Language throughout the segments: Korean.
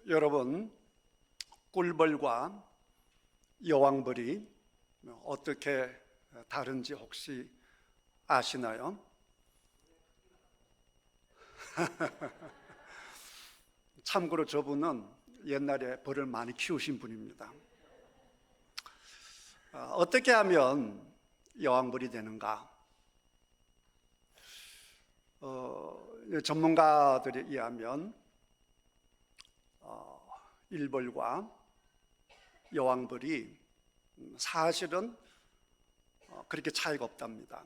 여러분, 꿀벌과 여왕벌이 어떻게 다른지 혹시 아시나요? 참고로 저분은 옛날에 벌을 많이 키우신 분입니다. 어떻게 하면 여왕벌이 되는가? 전문가들에 의하면 일벌과 여왕벌이 사실은 그렇게 차이가 없답니다.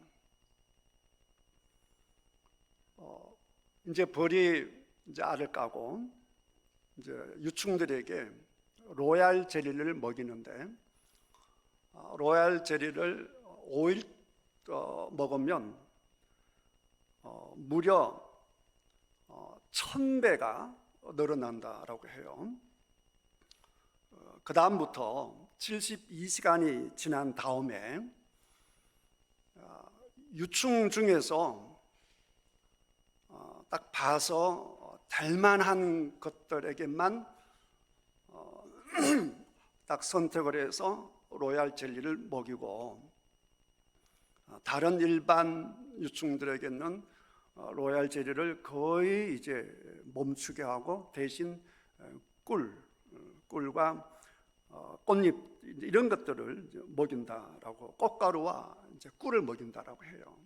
이제 벌이 알을 까고 이제 유충들에게 로얄 젤리를 먹이는데, 로얄 젤리를 5일 먹으면 무려 1000배가 늘어난다라고 해요. 그 다음부터 72시간이 지난 다음에 유충 중에서 딱 봐서 될 만한 것들에게만 딱 선택을 해서 로얄 젤리를 먹이고, 다른 일반 유충들에게는 로얄 젤리를 거의 이제 멈추게 하고 대신 꿀과 꽃잎 이런 것들을 먹인다라고, 꽃가루와 이제 꿀을 먹인다라고 해요.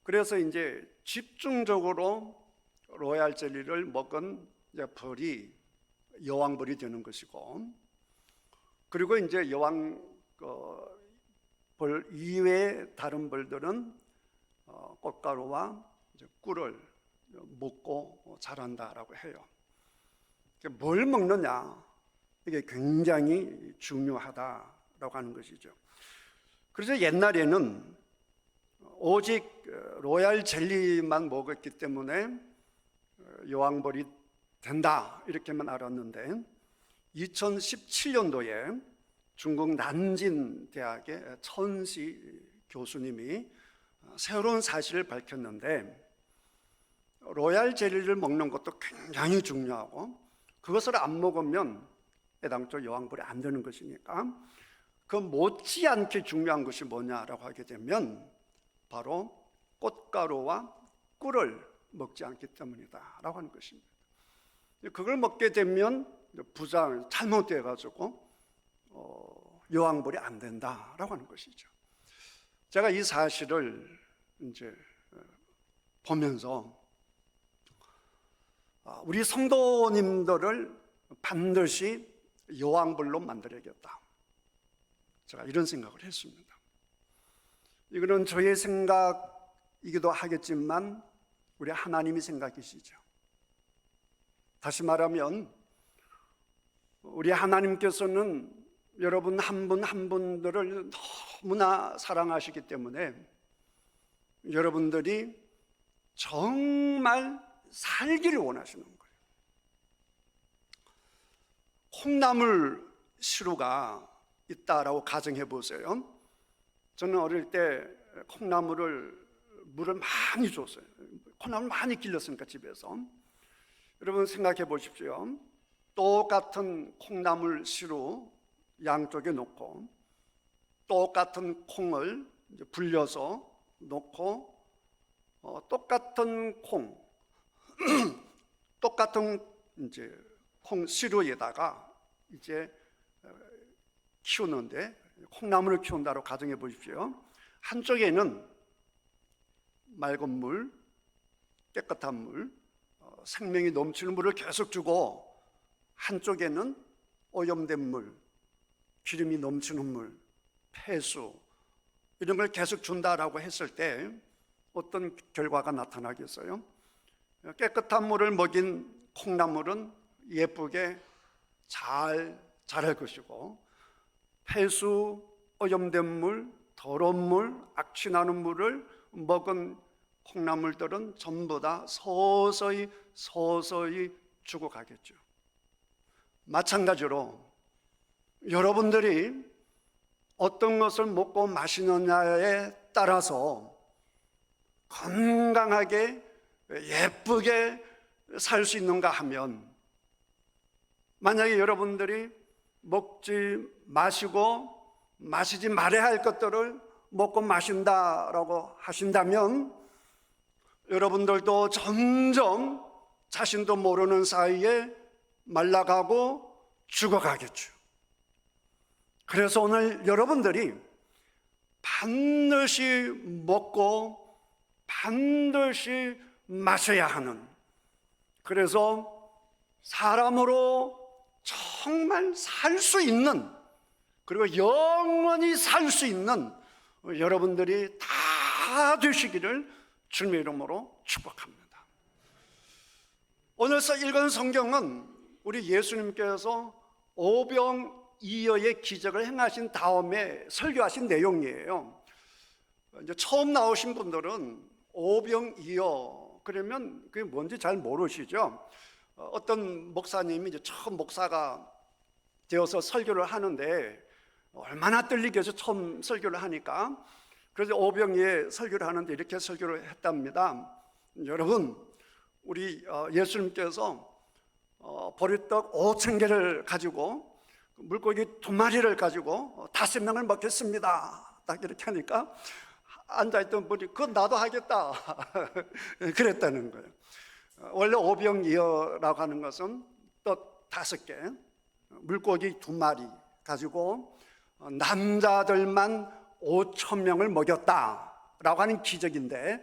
그래서 이제 집중적으로 로얄 젤리를 먹은 벌이 여왕벌이 되는 것이고, 그리고 이제 여왕벌 이외의 다른 벌들은 꽃가루와 꿀을 먹고 자란다라고 해요. 뭘 먹느냐, 이게 굉장히 중요하다라고 하는 것이죠. 그래서 옛날에는 오직 로얄 젤리만 먹었기 때문에 여왕벌이 된다 이렇게만 알았는데, 2017년도에 중국 난진 대학의 천시 교수님이 새로운 사실을 밝혔는데, 로얄 젤리를 먹는 것도 굉장히 중요하고, 그것을 안 먹으면 애당초 여왕벌이 안 되는 것이니까 그 못지않게 중요한 것이 뭐냐라고 하게 되면 바로 꽃가루와 꿀을 먹지 않기 때문이다 라고 하는 것입니다. 그걸 먹게 되면 잘못돼 가지고 여왕벌이 안 된다라고 하는 것이죠. 제가 이 사실을 이제 보면서 우리 성도님들을 반드시 여왕벌로 만들어야겠다, 제가 이런 생각을 했습니다. 이거는 저의 생각이기도 하겠지만 우리 하나님이 생각이시죠. 다시 말하면 우리 하나님께서는 여러분 한 분 한 분들을 너무나 사랑하시기 때문에 여러분들이 정말 살기를 원하시는 거예요. 콩나물 시루가 있다라고 가정해 보세요. 저는 어릴 때 물을 많이 줬어요. 콩나물 많이 길렀으니까 집에서. 여러분 생각해 보십시오. 똑같은 콩나물 시루 양쪽에 놓고 똑같은 콩을 불려서 놓고 똑같은 똑같은 이제 콩 시루에다가 이제 키우는데, 콩나물을 키운다고 가정해 보십시오. 한쪽에는 맑은 물, 깨끗한 물, 생명이 넘치는 물을 계속 주고, 한쪽에는 오염된 물, 기름이 넘치는 물, 폐수 이런 걸 계속 준다라고 했을 때 어떤 결과가 나타나겠어요? 깨끗한 물을 먹인 콩나물은 예쁘게 잘 자랄 것이고, 폐수, 오염된 물, 더러운 물, 악취나는 물을 먹은 콩나물들은 전부 다 서서히 죽어가겠죠. 마찬가지로 여러분들이 어떤 것을 먹고 마시느냐에 따라서 건강하게 예쁘게 살 수 있는가 하면 만약에 여러분들이 먹지 마시고 마시지 말아야 할 것들을 먹고 마신다라고 하신다면 여러분들도 점점 자신도 모르는 사이에 말라가고 죽어가겠죠. 그래서 오늘 여러분들이 반드시 먹고 반드시 마셔야 하는, 그래서 사람으로 정말 살 수 있는, 그리고 영원히 살 수 있는 여러분들이 다 되시기를 주님의 이름으로 축복합니다. 오늘 읽은 성경은 우리 예수님께서 오병이어의 기적을 행하신 다음에 설교하신 내용이에요. 이제 처음 나오신 분들은 오병이어 그러면 그게 뭔지 잘 모르시죠. 어떤 목사님이 이제 처음 목사가 되어서 설교를 하는데 얼마나 떨리겠어요, 처음 설교를 하니까. 그래서 오병이어 설교를 하는데 이렇게 설교를 했답니다. 여러분, 우리 예수님께서 보리떡 5,000개를 가지고 물고기 2마리를 가지고 5명을 먹겠습니다, 딱 이렇게 하니까 앉아있던 분이 그건 나도 하겠다 그랬다는 거예요. 원래 오병이어라고 하는 것은 떡 5개, 물고기 2마리 가지고 남자들만 5,000명을 먹였다라고 하는 기적인데,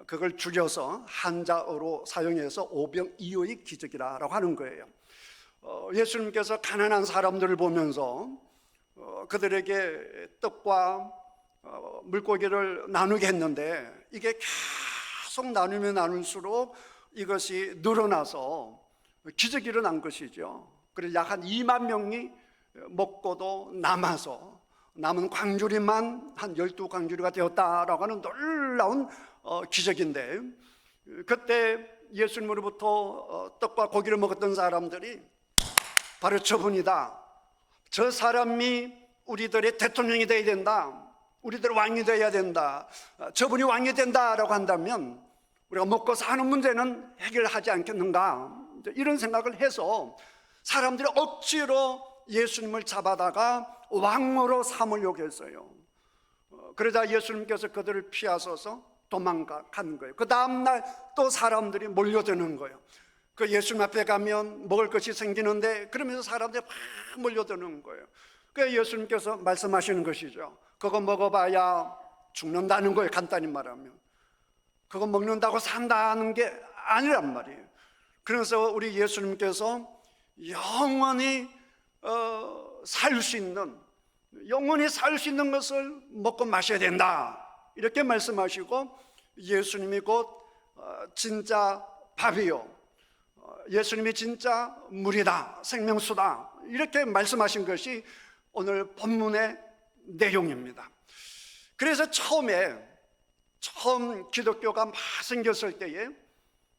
그걸 줄여서 한자어로 사용해서 오병이어의 기적이라고 하는 거예요. 예수님께서 가난한 사람들을 보면서 그들에게 떡과 물고기를 나누게 했는데, 이게 계속 나누면 나눌수록 이것이 늘어나서 기적이 일어난 것이죠. 그래서 약 한 2만 명이 먹고도 남아서 남은 광주리만 한 12광주리가 되었다라고 하는 놀라운 기적인데, 그때 예수님으로부터 떡과 고기를 먹었던 사람들이 바로 저분이다, 저 사람이 우리들의 대통령이 되어야 된다, 우리들 왕이 되어야 된다, 저분이 왕이 된다라고 한다면 우리가 먹고 사는 문제는 해결하지 않겠는가, 이런 생각을 해서 사람들이 억지로 예수님을 잡아다가 왕으로 삼으려고 했어요. 그러자 예수님께서 그들을 피하셔서 도망간 거예요. 그 다음날 또 사람들이 몰려드는 거예요. 그 예수님 앞에 가면 먹을 것이 생기는데, 그러면서 사람들이 막 몰려드는 거예요. 그래서 예수님께서 말씀하시는 것이죠. 그거 먹어봐야 죽는다는 거예요, 간단히 말하면. 그거 먹는다고 산다는 게 아니란 말이에요. 그래서 우리 예수님께서 영원히 살 수 있는, 영원히 살 수 있는 것을 먹고 마셔야 된다, 이렇게 말씀하시고, 예수님이 곧 진짜 밥이요, 예수님이 진짜 물이다, 생명수다, 이렇게 말씀하신 것이 오늘 본문의 내용입니다. 그래서 처음 기독교가 막 생겼을 때에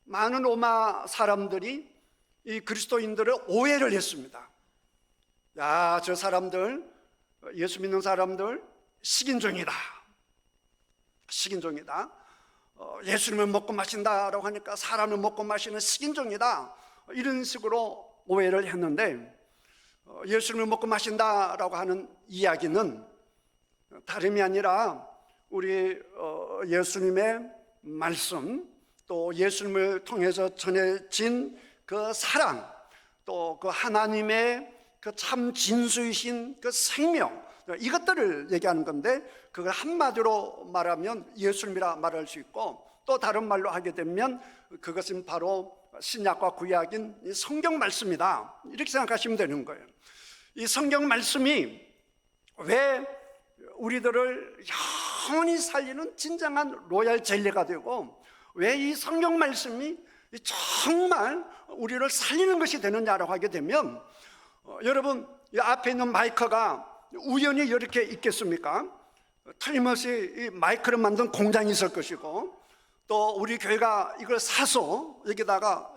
많은 로마 사람들이 이 그리스도인들을 오해를 했습니다. 야, 저 사람들, 예수 믿는 사람들 식인종이다, 식인종이다. 예수님을 먹고 마신다라고 하니까 사람을 먹고 마시는 식인종이다, 이런 식으로 오해를 했는데, 예수님을 먹고 마신다라고 하는 이야기는 다름이 아니라 우리 예수님의 말씀, 또 예수님을 통해서 전해진 그 사랑, 또 그 하나님의 그 참 진수이신 그 생명, 이것들을 얘기하는 건데, 그걸 한마디로 말하면 예수님이라 말할 수 있고, 또 다른 말로 하게 되면 그것은 바로 신약과 구약인 이 성경 말씀이다, 이렇게 생각하시면 되는 거예요. 이 성경 말씀이 왜 우리들을 영원히 살리는 진정한 로얄 젤리가 되고, 왜 이 성경 말씀이 정말 우리를 살리는 것이 되느냐라고 하게 되면, 여러분, 이 앞에 있는 마이크가 우연히 이렇게 있겠습니까? 틀림없이 이 마이크를 만든 공장이 있을 것이고, 또 우리 교회가 이걸 사서 여기다가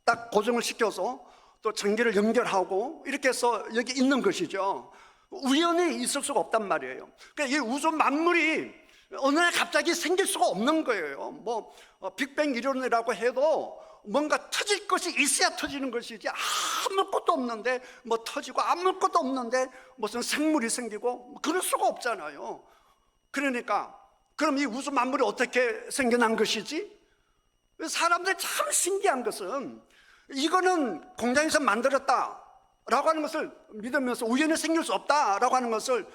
딱 고정을 시켜서 또 전기를 연결하고 이렇게 해서 여기 있는 것이죠. 우연히 있을 수가 없단 말이에요. 그러니까 이 우주 만물이 어느 날 갑자기 생길 수가 없는 거예요. 뭐 빅뱅 이론이라고 해도 뭔가 터질 것이 있어야 터지는 것이지, 아무것도 없는데 뭐 터지고 아무것도 없는데 무슨 생물이 생기고 그럴 수가 없잖아요. 그러니까 그럼 이 우주 만물이 어떻게 생겨난 것이지? 사람들이 참 신기한 것은 이거는 공장에서 만들었다라고 하는 것을 믿으면서 우연히 생길 수 없다라고 하는 것을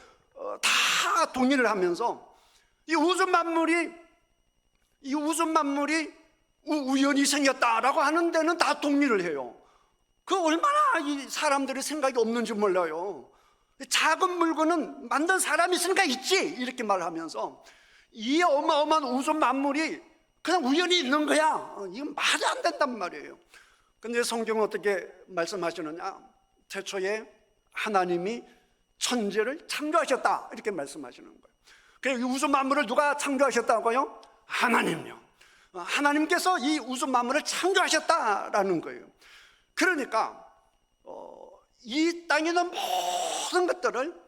다 동의를 하면서 이 우주 만물이 우연히 생겼다라고 하는 데는 다 동의를 해요. 그 얼마나 이 사람들의 생각이 없는지 몰라요. 작은 물건은 만든 사람이 있으니까 있지 이렇게 말하면서 이 어마어마한 우주 만물이 그냥 우연히 있는 거야, 이건 말이 안 된단 말이에요. 근데 성경은 어떻게 말씀하시느냐? 태초에 하나님이 천지를 창조하셨다 이렇게 말씀하시는 거예요. 그래서 이 우주 만물을 누가 창조하셨다고요? 하나님요. 하나님께서 이 우주 만물을 창조하셨다라는 거예요. 그러니까 이 땅에 있는 모든 것들을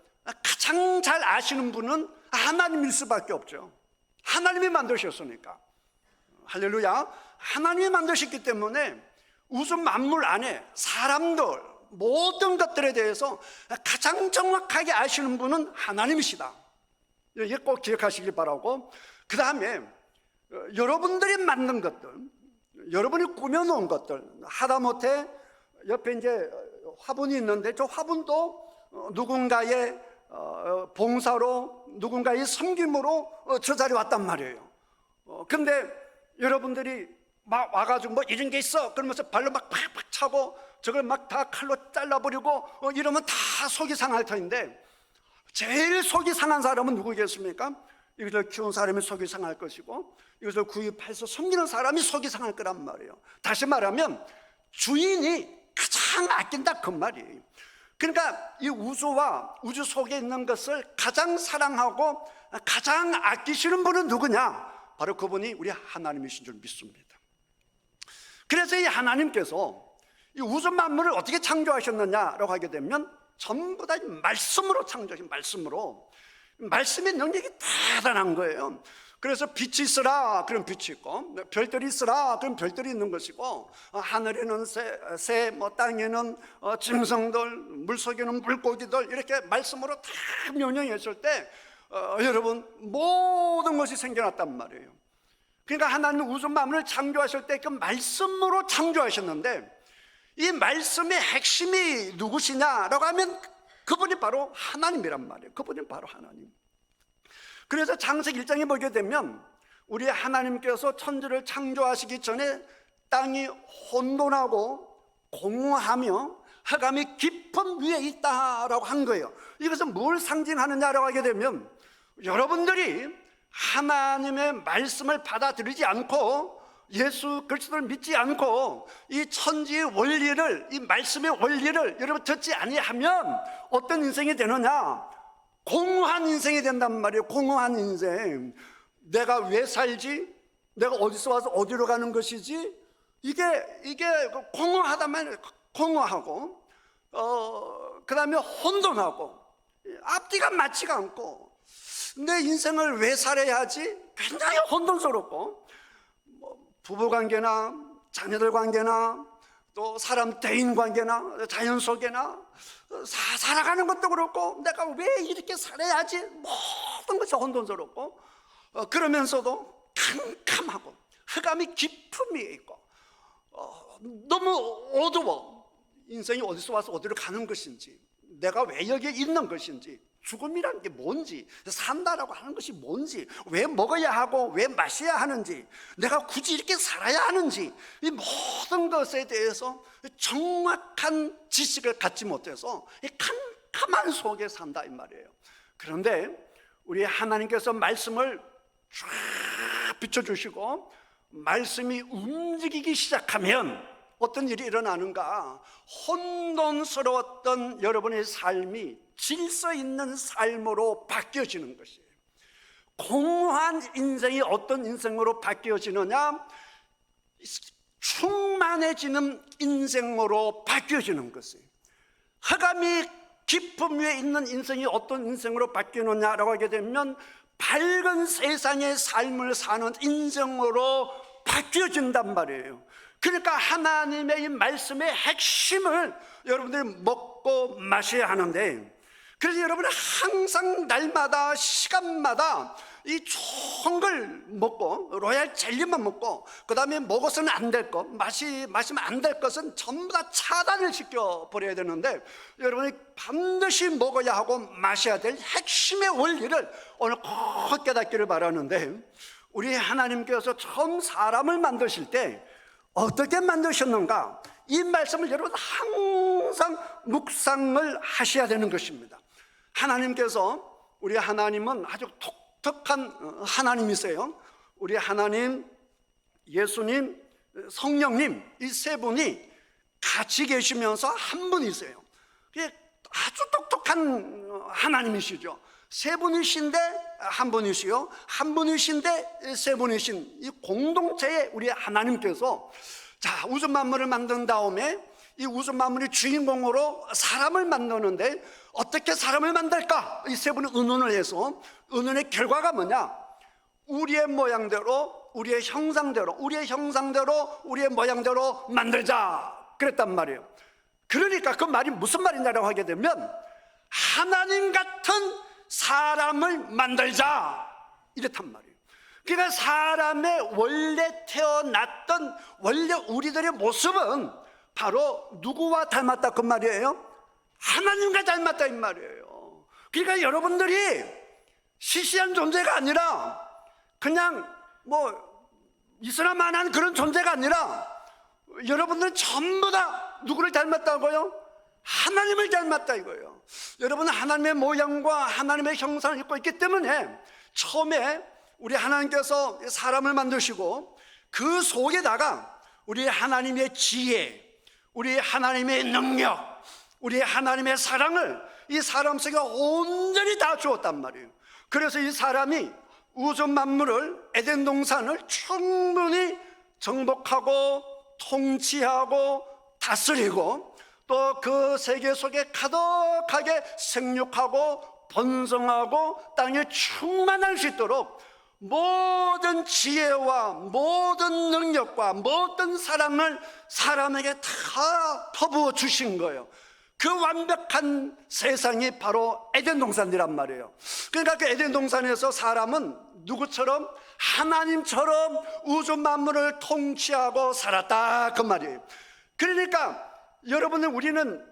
가장 잘 아시는 분은 하나님일 수밖에 없죠. 하나님이 만드셨으니까. 할렐루야. 하나님이 만드셨기 때문에 우주 만물 안에 사람들 모든 것들에 대해서 가장 정확하게 아시는 분은 하나님이시다. 이게 꼭 기억하시길 바라고, 그 다음에 여러분들이 만든 것들, 여러분이 꾸며놓은 것들, 하다못해 옆에 이제 화분이 있는데 저 화분도 누군가의 봉사로, 누군가의 섬김으로 저 자리에 왔단 말이에요. 근데 여러분들이 막 와가지고 뭐 이런 게 있어 그러면서 발로 막 팍팍 차고 저걸 막 다 칼로 잘라버리고 이러면 다 속이 상할 터인데, 제일 속이 상한 사람은 누구겠습니까? 이것을 키운 사람이 속이 상할 것이고 이것을 구입해서 섬기는 사람이 속이 상할 거란 말이에요. 다시 말하면 주인이 가장 아낀다 그 말이에요. 그러니까 이 우주와 우주 속에 있는 것을 가장 사랑하고 가장 아끼시는 분은 누구냐? 바로 그분이 우리 하나님이신 줄 믿습니다. 그래서 이 하나님께서 이 우주 만물을 어떻게 창조하셨느냐라고 하게 되면 전부 다 말씀으로 창조하신, 말씀으로. 말씀의 능력이 대단한 거예요. 그래서 빛이 있으라 그럼 빛이 있고, 별들이 있으라 그럼 별들이 있는 것이고, 하늘에는 새, 뭐 땅에는 짐승들, 물속에는 물고기들, 이렇게 말씀으로 다 명령했을 때 여러분 모든 것이 생겨났단 말이에요. 그러니까 하나님 우주 만물을 창조하실 때 그 말씀으로 창조하셨는데, 이 말씀의 핵심이 누구시냐라고 하면 그분이 바로 하나님이란 말이에요. 그분이 바로 하나님. 그래서 창세기 1장에 보게 되면 우리 하나님께서 천지를 창조하시기 전에 땅이 혼돈하고 공허하며 흑암이 깊은 위에 있다라고 한 거예요. 이것은 뭘 상징하느냐라고 하게 되면, 여러분들이 하나님의 말씀을 받아들이지 않고 예수 그리스도를 믿지 않고 이 천지의 원리를, 이 말씀의 원리를 여러분 듣지 아니하면 어떤 인생이 되느냐? 공허한 인생이 된단 말이에요. 공허한 인생. 내가 왜 살지? 내가 어디서 와서 어디로 가는 것이지? 이게 공허하다면 공허하고, 그 다음에 혼돈하고, 앞뒤가 맞지가 않고, 내 인생을 왜 살아야 하지? 굉장히 혼돈스럽고, 부부관계나 자녀들 관계나 또 사람 대인 관계나 자연 속에나 살아가는 것도 그렇고, 내가 왜 이렇게 살아야 하지? 모든 것이 혼돈스럽고, 그러면서도 캄캄하고 흑암이 깊은 위에 있고, 너무 어두워. 인생이 어디서 와서 어디로 가는 것인지, 내가 왜 여기에 있는 것인지, 죽음이라는 게 뭔지, 산다라고 하는 것이 뭔지, 왜 먹어야 하고 왜 마셔야 하는지, 내가 굳이 이렇게 살아야 하는지, 이 모든 것에 대해서 정확한 지식을 갖지 못해서 이 캄캄한 속에 산다 이 말이에요. 그런데 우리 하나님께서 말씀을 쫙 비춰주시고 말씀이 움직이기 시작하면 어떤 일이 일어나는가? 혼돈스러웠던 여러분의 삶이 질서 있는 삶으로 바뀌어지는 것이에요. 공허한 인생이 어떤 인생으로 바뀌어지느냐? 충만해지는 인생으로 바뀌어지는 것이에요. 흑암이 깊은 위에 있는 인생이 어떤 인생으로 바뀌느냐라고 하게 되면 밝은 세상의 삶을 사는 인생으로 바뀌어진단 말이에요. 그러니까 하나님의 이 말씀의 핵심을 여러분들이 먹고 마셔야 하는데, 그래서 여러분은 항상 날마다 시간마다 이 좋은 걸 먹고, 로얄 젤리만 먹고, 그 다음에 먹어서는 안 될 것, 마시면 안 될 것은 전부 다 차단을 시켜버려야 되는데, 여러분이 반드시 먹어야 하고 마셔야 될 핵심의 원리를 오늘 꼭 깨닫기를 바라는데, 우리 하나님께서 처음 사람을 만드실 때 어떻게 만드셨는가, 이 말씀을 여러분 항상 묵상을 하셔야 되는 것입니다. 하나님께서, 우리 하나님은 아주 독특한 하나님이세요. 우리 하나님, 예수님, 성령님, 이 세 분이 같이 계시면서 한 분이세요. 아주 독특한 하나님이시죠. 세 분이신데 한 분이시요, 한 분이신데 세 분이신 이 공동체의 우리 하나님께서, 자, 우주 만물을 만든 다음에 이 우주 만물의 주인공으로 사람을 만드는데 어떻게 사람을 만들까? 이 세 분이 의논을 해서, 의논의 결과가 뭐냐? 우리의 모양대로, 우리의 형상대로, 우리의 형상대로, 우리의 모양대로 만들자 그랬단 말이에요. 그러니까 그 말이 무슨 말이냐라고 하게 되면, 하나님 같은 사람을 만들자 이렇단 말이에요. 그러니까 사람의 원래 태어났던 원래 우리들의 모습은 바로 누구와 닮았다 그 말이에요? 하나님과 닮았다 이 말이에요. 그러니까 여러분들이 시시한 존재가 아니라, 그냥 있으나마나한 그런 존재가 아니라, 여러분들은 전부 다 누구를 닮았다고요? 하나님을 닮았다 이거예요. 여러분은 하나님의 모양과 하나님의 형상을 입고 있기 때문에, 처음에 우리 하나님께서 사람을 만드시고 그 속에다가 우리 하나님의 지혜, 우리 하나님의 능력, 우리 하나님의 사랑을 이 사람 속에 온전히 다 주었단 말이에요. 그래서 이 사람이 우주 만물을, 에덴 동산을 충분히 정복하고 통치하고 다스리고, 또 그 세계 속에 가득하게 생육하고 번성하고 땅에 충만할 수 있도록 모든 지혜와 모든 능력과 모든 사랑을 사람에게 다 퍼부어 주신 거예요. 그 완벽한 세상이 바로 에덴 동산이란 말이에요. 그러니까 그 에덴 동산에서 사람은 누구처럼? 하나님처럼 우주 만물을 통치하고 살았다 그 말이에요. 그러니까 여러분은, 우리는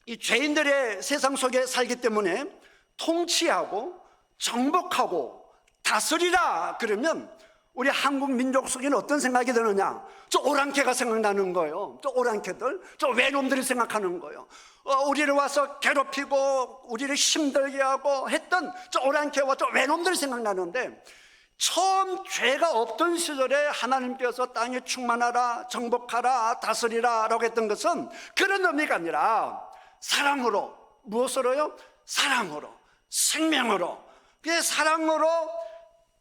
이 죄인들의 세상 속에 살기 때문에 통치하고 정복하고 다스리라 그러면 우리 한국 민족 속에는 어떤 생각이 드느냐? 저 오랑캐가 생각나는 거예요. 저 오랑캐들, 저 외놈들이 생각하는 거예요. 우리를 와서 괴롭히고 우리를 힘들게 하고 했던 저 오랑캐와 저 외놈들이 생각나는데, 처음 죄가 없던 시절에 하나님께서 땅에 충만하라, 정복하라, 다스리라 라고 했던 것은 그런 의미가 아니라 사랑으로, 무엇으로요? 사랑으로, 생명으로, 그 사랑으로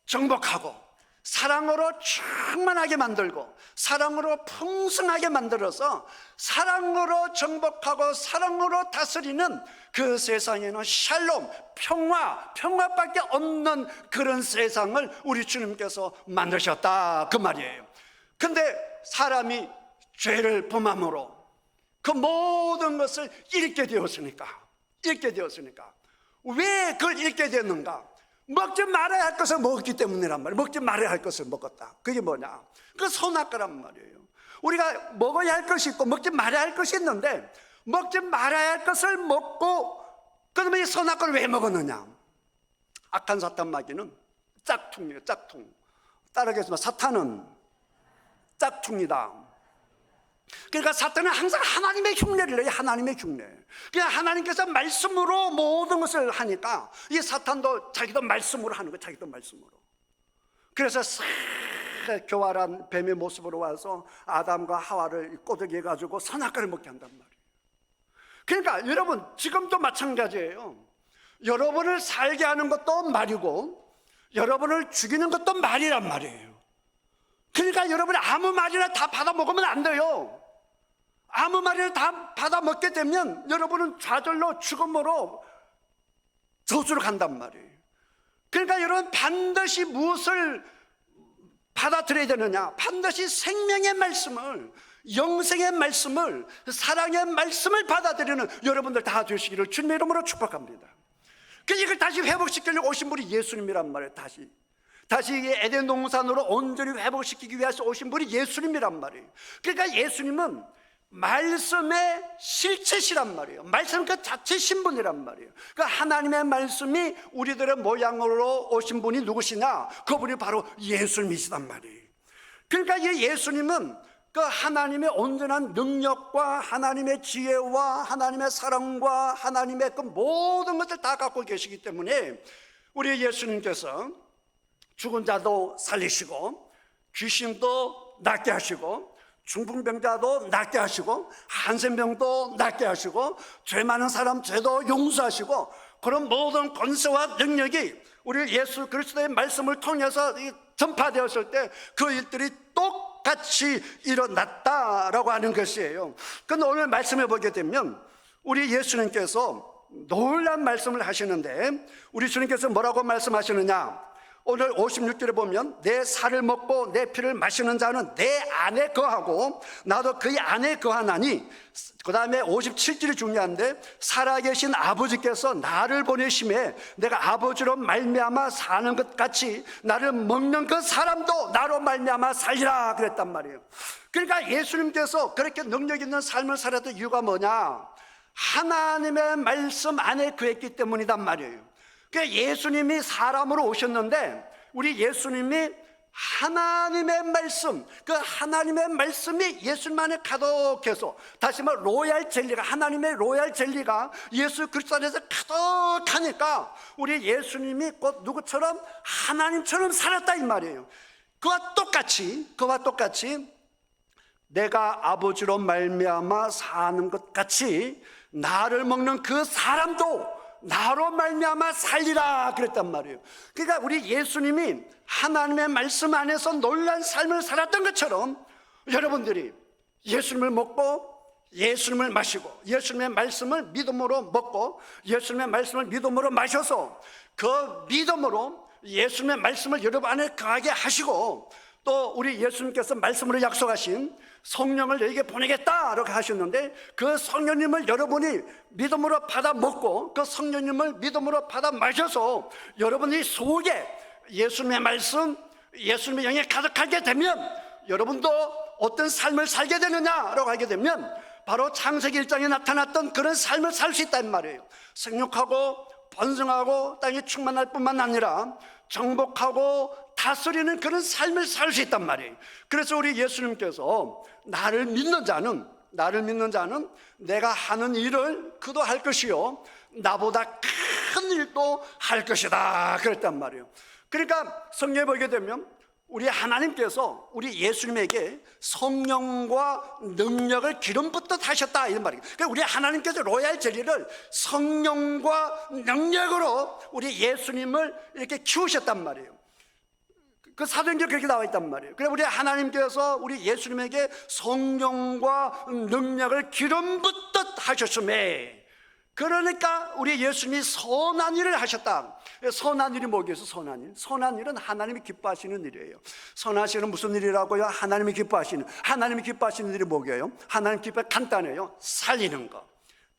정복하고, 사랑으로 충만하게 만들고, 사랑으로 풍성하게 만들어서 사랑으로 정복하고 사랑으로 다스리는 그 세상에는 샬롬, 평화밖에 없는 그런 세상을 우리 주님께서 만드셨다 그 말이에요. 근데 사람이 죄를 범함으로 그 모든 것을 잃게 되었으니까 왜 그걸 잃게 됐는가? 먹지 말아야 할 것을 먹었기 때문이란 말이에요. 먹지 말아야 할 것을 먹었다. 그게 뭐냐? 그 선악과란 말이에요. 우리가 먹어야 할 것이 있고 먹지 말아야 할 것이 있는데, 먹지 말아야 할 것을 먹고 그러면 이 선악과를 왜 먹었느냐? 악한 사탄 마귀는 짝퉁이에요. 짝퉁. 따르겠습니다. 사탄은 짝퉁이다. 그러니까 사탄은 항상 하나님의 흉내를 내요. 하나님의 흉내. 그냥 하나님께서 말씀으로 모든 것을 하니까 이 사탄도 자기도 말씀으로 하는 거예요. 자기도 말씀으로. 그래서 교활한 뱀의 모습으로 와서 아담과 하와를 꼬드겨 가지고 선악과를 먹게 한단 말이에요. 그러니까 여러분, 지금도 마찬가지예요. 여러분을 살게 하는 것도 말이고 여러분을 죽이는 것도 말이란 말이에요. 그러니까 여러분이 아무 말이나 다 받아 먹으면 안 돼요. 아무 말이나 다 받아 먹게 되면 여러분은 좌절로 죽음으로 저주로 간단 말이에요. 그러니까 여러분, 반드시 무엇을 받아들여야 되느냐? 반드시 생명의 말씀을, 영생의 말씀을, 사랑의 말씀을 받아들이는 여러분들 다 되시기를 주님의 이름으로 축복합니다. 그래서 이걸 다시 회복시키려고 오신 분이 예수님이란 말이에요. 다시 에덴 동산으로 온전히 회복시키기 위해서 오신 분이 예수님이란 말이에요. 그러니까 예수님은 말씀의 실체시란 말이에요. 말씀 그 자체 신분이란 말이에요. 그 하나님의 말씀이 우리들의 모양으로 오신 분이 누구시냐? 그분이 바로 예수님이시단 말이에요. 그러니까 이 예수님은 그 하나님의 온전한 능력과 하나님의 지혜와 하나님의 사랑과 하나님의 그 모든 것을 다 갖고 계시기 때문에 우리 예수님께서 죽은 자도 살리시고 귀신도 낫게 하시고 중풍병자도 낫게 하시고 한센병도 낫게 하시고 죄 많은 사람 죄도 용서하시고 그런 모든 권세와 능력이 우리 예수 그리스도의 말씀을 통해서 전파되었을 때 그 일들이 똑같이 일어났다라고 하는 것이에요. 그런데 오늘 말씀해 보게 되면 우리 예수님께서 놀라운 말씀을 하시는데 우리 주님께서 뭐라고 말씀하시느냐? 오늘 56절에 보면 내 살을 먹고 내 피를 마시는 자는 내 안에 거하고 나도 그의 안에 거하나니, 그 다음에 57절이 중요한데 살아계신 아버지께서 나를 보내심에 내가 아버지로 말미암아 사는 것 같이 나를 먹는 그 사람도 나로 말미암아 살리라 그랬단 말이에요. 그러니까 예수님께서 그렇게 능력 있는 삶을 살았던 이유가 뭐냐? 하나님의 말씀 안에 거했기 때문이란 말이에요. 예수님이 사람으로 오셨는데 우리 예수님이 하나님의 말씀, 그 하나님의 말씀이 예수님 안에 가득해서, 다시 말해 로얄 젤리가, 하나님의 로얄 젤리가 예수 그리스도 안에서 가득하니까 우리 예수님이 곧 누구처럼? 하나님처럼 살았다 이 말이에요. 그와 똑같이 내가 아버지로 말미암아 사는 것 같이 나를 먹는 그 사람도 나로 말미암아 살리라 그랬단 말이에요. 그러니까 우리 예수님이 하나님의 말씀 안에서 놀란 삶을 살았던 것처럼 여러분들이 예수님을 먹고 예수님을 마시고 예수님의 말씀을 믿음으로 먹고 예수님의 말씀을 믿음으로 마셔서 그 믿음으로 예수님의 말씀을 여러분 안에 거하게 하시고, 또 우리 예수님께서 말씀으로 약속하신 성령을 너에게 보내겠다라고 하셨는데 그 성령님을 여러분이 믿음으로 받아 먹고 그 성령님을 믿음으로 받아 마셔서 여러분이 속에 예수님의 말씀, 예수님의 영이 가득하게 되면 여러분도 어떤 삶을 살게 되느냐라고 하게 되면 바로 창세기 1장에 나타났던 그런 삶을 살 수 있다는 말이에요. 생육하고 번성하고 땅이 충만할 뿐만 아니라 정복하고 다스리는 그런 삶을 살 수 있단 말이에요. 그래서 우리 예수님께서 나를 믿는 자는 내가 하는 일을 그도 할 것이요 나보다 큰 일도 할 것이다 그랬단 말이에요. 그러니까 성경에 보게 되면 우리 하나님께서 우리 예수님에게 성령과 능력을 기름 붓듯 하셨다 이런 말이에요. 그러니까 우리 하나님께서 로얄 젤리를 성령과 능력으로 우리 예수님을 이렇게 키우셨단 말이에요. 그 사도행전에 그렇게 나와 있단 말이에요. 그래서 우리 하나님께서 우리 예수님에게 성령과 능력을 기름 붓듯 하셨음에, 그러니까 우리 예수님이 선한 일을 하셨다. 선한 일이 뭐겠어요? 선한 일은 하나님이 기뻐하시는 일이에요. 선한 일은 무슨 일이라고요? 하나님이 기뻐하시는 일이 뭐게요? 하나님 기뻐 간단해요. 살리는 거,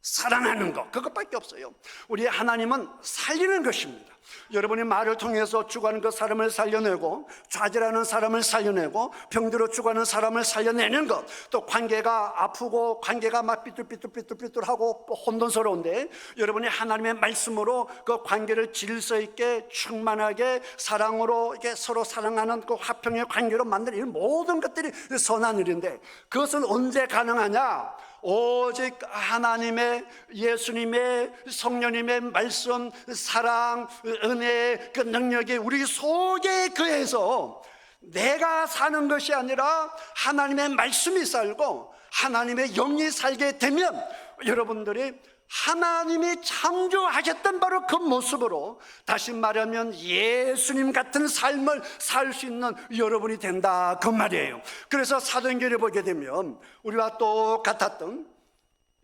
사랑하는 거, 그것밖에 없어요. 우리 하나님은 살리는 것입니다. 여러분이 말을 통해서 죽어가는 그 사람을 살려내고, 좌절하는 사람을 살려내고, 병들어 죽어가는 사람을 살려내는 것, 또 관계가 아프고 관계가 막 삐뚤하고 혼돈스러운데 여러분이 하나님의 말씀으로 그 관계를 질서 있게 충만하게 사랑으로 이렇게 서로 사랑하는 그 화평의 관계로 만드는 이 모든 것들이 선한 일인데, 그것은 언제 가능하냐? 오직 하나님의, 예수님의, 성령님의 말씀, 사랑, 은혜, 그 능력이 우리 속에 거해서 내가 사는 것이 아니라 하나님의 말씀이 살고 하나님의 영이 살게 되면 여러분들이 하나님이 창조하셨던 바로 그 모습으로, 다시 말하면 예수님 같은 삶을 살 수 있는 여러분이 된다 그 말이에요. 그래서 사도행전에 보게 되면 우리와 똑같았던,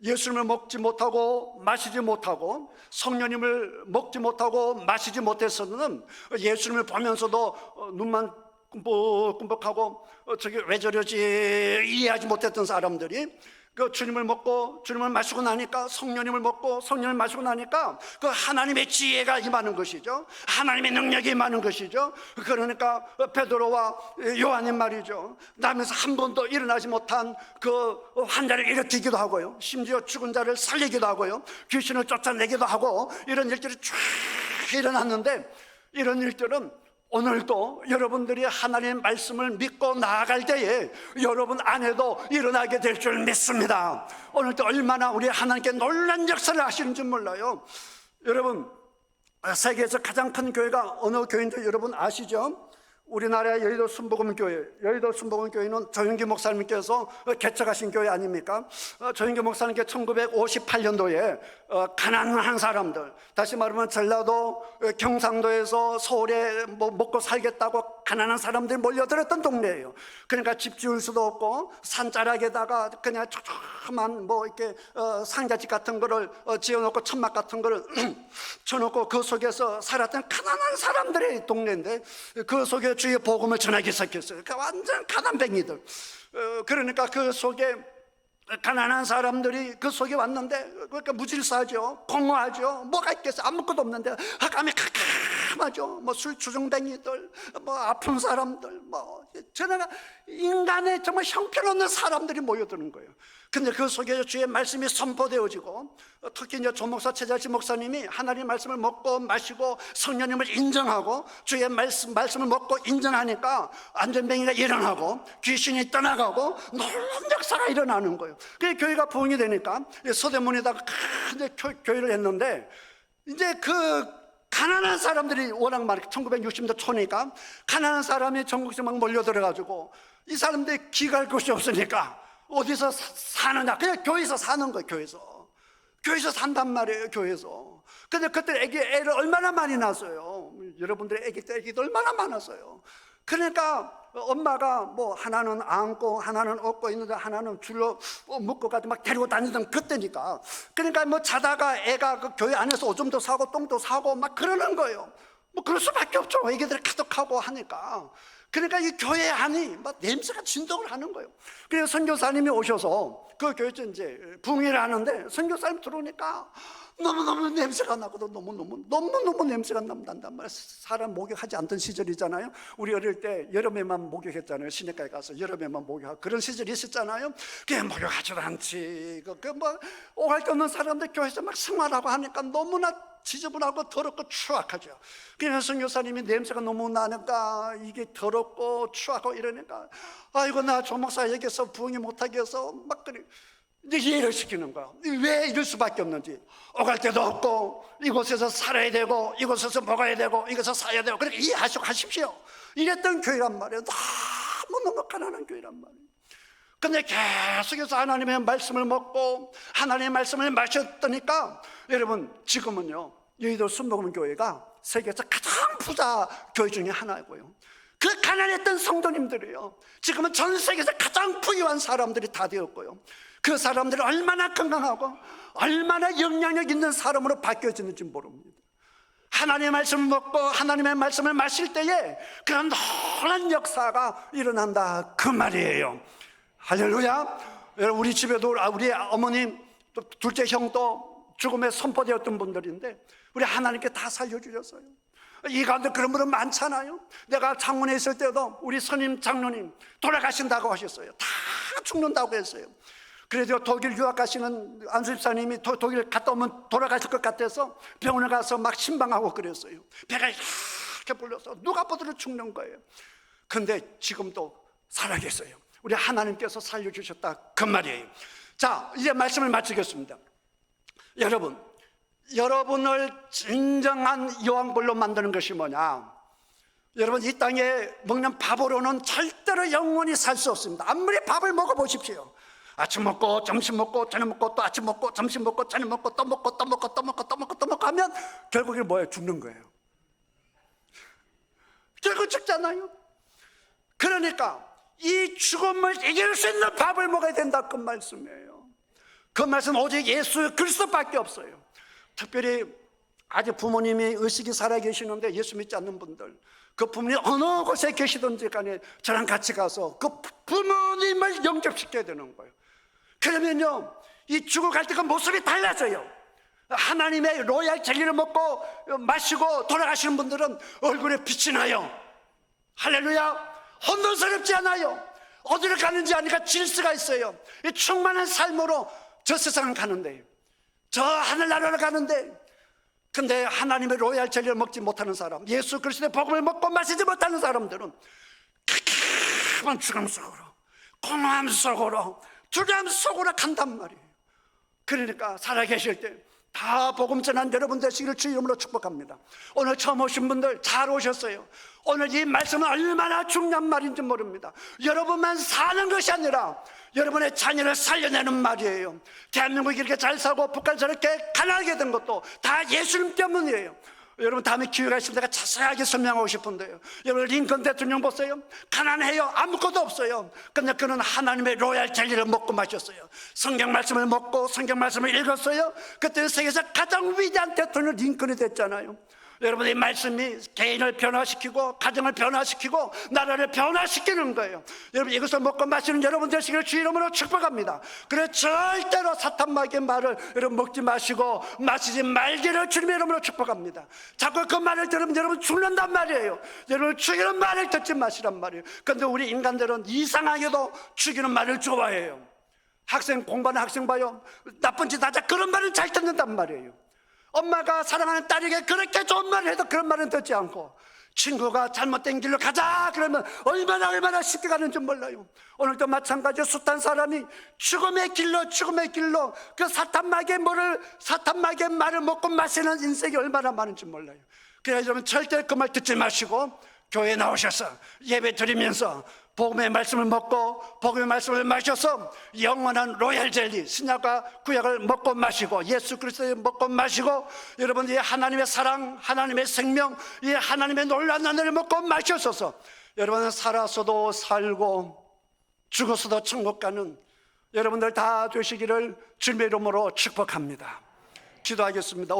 예수님을 먹지 못하고 마시지 못하고 성령님을 먹지 못하고 마시지 못했었는, 예수님을 보면서도 눈만 꿈뻑꿈뻑하고 저게 왜 저러지 이해하지 못했던 사람들이 그 주님을 먹고 주님을 마시고 나니까, 성령님을 먹고 성령을 마시고 나니까 그 하나님의 지혜가 임하는 것이죠. 하나님의 능력이 임하는 것이죠. 그러니까 베드로와 요한님 말이죠, 남에서 한 번도 일어나지 못한 그 환자를 일으키기도 하고요, 심지어 죽은 자를 살리기도 하고요, 귀신을 쫓아내기도 하고, 이런 일들이 쫙 일어났는데, 이런 일들은 오늘도 여러분들이 하나님의 말씀을 믿고 나아갈 때에 여러분 안에도 일어나게 될 줄 믿습니다. 오늘도 얼마나 우리 하나님께 놀란 역사를 하시는지 몰라요. 여러분, 세계에서 가장 큰 교회가 어느 교회인지 여러분 아시죠? 우리나라의 여의도 순복음교회, 여의도 순복음교회는 조영기 목사님께서 개척하신 교회 아닙니까? 조영기 목사님께 1958년도에 가난한 사람들, 다시 말하면 전라도 경상도에서 서울에 먹고 살겠다고 가난한 사람들이 몰려들었던 동네예요. 그러니까 집 지을 수도 없고 산자락에다가 그냥 조그만 이렇게 상자집 같은 거를 지어놓고 천막 같은 거를 쳐놓고 그 속에서 살았던 가난한 사람들의 동네인데, 그 속에 주의 복음을 전하기 시작했어요. 그러니까 완전 가난뱅이들. 그러니까 그 속에 가난한 사람들이 그 속에 왔는데, 그러니까 무질서하죠, 공허하죠, 뭐가 있겠어요, 아무것도 없는데 감이 캄캄하죠. 술 주정뱅이들, 아픈 사람들, 전에가 인간의 정말 형편없는 사람들이 모여드는 거예요. 근데 그 속에 주의 말씀이 선포되어지고, 특히 이제 조목사 최자식 목사님이 하나님의 말씀을 먹고 마시고 성령님을 인정하고 주의 말씀을 먹고 인정하니까 안전뱅이가 일어나고 귀신이 떠나가고 놀라운 역사가 일어나는 거예요. 그래서 교회가 부흥이 되니까 서대문에다가 큰 교회를 했는데, 이제 그 가난한 사람들이 워낙 많이, 1960년대 초니까 가난한 사람이 전국에서 막 몰려들어가지고, 이 사람들이 기갈 곳이 없으니까 어디서 사느냐, 그냥 교회에서 사는 거예요. 교회에서 산단 말이에요. 교회에서. 근데 그때 애를 얼마나 많이 낳았어요. 여러분들의 애기 때 애기도 얼마나 많았어요. 그러니까 엄마가 하나는 안고 하나는 업고 있는데 하나는 줄로 묶고 가지고 막 데리고 다니던 그때니까, 그러니까 자다가 애가 그 교회 안에서 오줌도 싸고 똥도 싸고 막 그러는 거예요. 그럴 수밖에 없죠. 애기들이 가득하고 하니까. 그러니까 이 교회 안이 냄새가 진동을 하는 거예요. 그래서 선교사님이 오셔서 그 교회 이제 부흥회를 하는데, 선교사님 들어오니까 너무너무 냄새가 나거든. 너무너무 냄새가 난단 말이에요. 사람 목욕하지 않던 시절이잖아요. 우리 어릴 때 여름에만 목욕했잖아요. 시내가에 가서 여름에만 목욕하고 그런 시절이 있었잖아요. 그냥 목욕하지도 않지. 오갈 데 없는 사람들 교회에서 막 생활하고 하니까 너무나 지저분하고 더럽고 추악하죠. 그래서 선교사님이 냄새가 너무 나니까, 이게 더럽고 추악하고 이러니까, 아이고 나 조목사에게서 부흥이 못하게 해서 막 그래 이제 이해를 시키는 거야. 왜 이럴 수밖에 없는지. 오갈 데도 없고 이곳에서 살아야 되고 이곳에서 먹어야 되고 이곳에서 사야 되고, 그렇게 이해하십시오. 이랬던 교회란 말이에요. 너무너무 가난한 교회란 말이에요. 근데 계속해서 하나님의 말씀을 먹고 하나님의 말씀을 마셨더니까, 여러분 지금은요 여의도 순복음교회가 세계에서 가장 부자 교회 중에 하나고요, 그 가난했던 성도님들이에요 지금은 전 세계에서 가장 부유한 사람들이 다 되었고요, 그 사람들이 얼마나 건강하고 얼마나 영향력 있는 사람으로 바뀌어지는지 모릅니다. 하나님의 말씀을 먹고 하나님의 말씀을 마실 때에 그런 놀라운 역사가 일어난다 그 말이에요. 할렐루야. 여러분, 우리 집에도 우리 어머님 또 둘째 형도 죽음에 선포되었던 분들인데, 우리 하나님께 다 살려주셨어요. 이 가운데 그런 분은 많잖아요. 내가 창문에 있을 때도 우리 선임 장로님 돌아가신다고 하셨어요. 다 죽는다고 했어요. 그래도 독일 유학 가시는 안수 집사님이 독일 갔다 오면 돌아가실 것 같아서 병원에 가서 막 신방하고 그랬어요. 배가 이렇게 불러서 누가 보더라도 죽는 거예요. 근데 지금도 살아계세요. 우리 하나님께서 살려주셨다 그 말이에요. 자, 이제 말씀을 마치겠습니다. 여러분을 진정한 여왕벌로 만드는 것이 뭐냐? 여러분, 이 땅에 먹는 밥으로는 절대로 영원히 살 수 없습니다. 아무리 밥을 먹어보십시오. 아침 먹고 점심 먹고 저녁 먹고 또 아침 먹고 점심 먹고 저녁 먹고 또 먹고 또 먹고 또 먹고 또 먹고 또 먹고 하면 결국에 뭐예요? 죽는 거예요. 결국 죽잖아요. 그러니까 이 죽음을 이길 수 있는 밥을 먹어야 된다 그 말씀이에요. 그 말씀 오직 예수 그리스도밖에 없어요. 특별히 아직 부모님이 의식이 살아계시는데 예수 믿지 않는 분들, 그 부모님 어느 곳에 계시든지 간에 저랑 같이 가서 그 부모님을 영접시켜야 되는 거예요. 그러면요, 이 죽어갈 때 그 모습이 달라져요. 하나님의 로얄 젤리를 먹고 마시고 돌아가시는 분들은 얼굴에 빛이 나요. 할렐루야. 혼돈스럽지 않아요. 어디를 가는지 아니까 질서가 있어요. 이 충만한 삶으로 저 세상을 가는데, 저 하늘나라를 가는데, 근데 하나님의 로얄 젤리를 먹지 못하는 사람, 예수 그리스도의 복음을 먹고 마시지 못하는 사람들은 큼큼한 죽음 속으로, 공허함 속으로, 두려움 속으로 간단 말이에요. 그러니까 살아계실 때 다 복음 전한 여러분 되시기를 주 이름으로 축복합니다. 오늘 처음 오신 분들 잘 오셨어요. 오늘 이 말씀은 얼마나 중요한 말인지 모릅니다. 여러분만 사는 것이 아니라 여러분의 자녀를 살려내는 말이에요. 대한민국이 이렇게 잘 살고 북한이 저렇게 가난하게 된 것도 다 예수님 때문이에요. 여러분 다음에 기회가 있으면 내가 자세하게 설명하고 싶은데요, 여러분 링컨 대통령 보세요. 가난해요. 아무것도 없어요. 근데 그는 하나님의 로얄 젤리를 먹고 마셨어요. 성경 말씀을 먹고 성경 말씀을 읽었어요. 그때 세계에서 가장 위대한 대통령 링컨이 됐잖아요. 여러분 이 말씀이 개인을 변화시키고 가정을 변화시키고 나라를 변화시키는 거예요. 여러분 이것을 먹고 마시는 여러분 되시기를 주 이름으로 축복합니다. 그래 절대로 사탄마귀의 말을 여러분 먹지 마시고 마시지 말기를 주님의 이름으로 축복합니다. 자꾸 그 말을 들으면 여러분 죽는단 말이에요. 여러분 죽이는 말을 듣지 마시란 말이에요. 그런데 우리 인간들은 이상하게도 죽이는 말을 좋아해요. 학생 공부하는 학생 봐요. 나쁜 짓 하자 그런 말을 잘 듣는단 말이에요. 엄마가 사랑하는 딸에게 그렇게 좋은 말을 해도 그런 말은 듣지 않고, 친구가 잘못된 길로 가자 그러면 얼마나 쉽게 가는지 몰라요. 오늘도 마찬가지로 숱한 사람이 죽음의 길로 그 사탄마귀의 말을 먹고 마시는 인생이 얼마나 많은지 몰라요. 그래서 여러분 절대 그 말 듣지 마시고 교회에 나오셔서 예배 드리면서 복음의 말씀을 먹고 복음의 말씀을 마셔서 영원한 로얄 젤리, 신약과 구약을 먹고 마시고 예수 그리스도를 먹고 마시고 여러분 이 하나님의 사랑, 하나님의 생명, 이 하나님의 놀라운 은혜를 먹고 마셔서 여러분은 살아서도 살고 죽어서도 천국 가는 여러분들 다 되시기를 주님의 이름으로 축복합니다. 기도하겠습니다.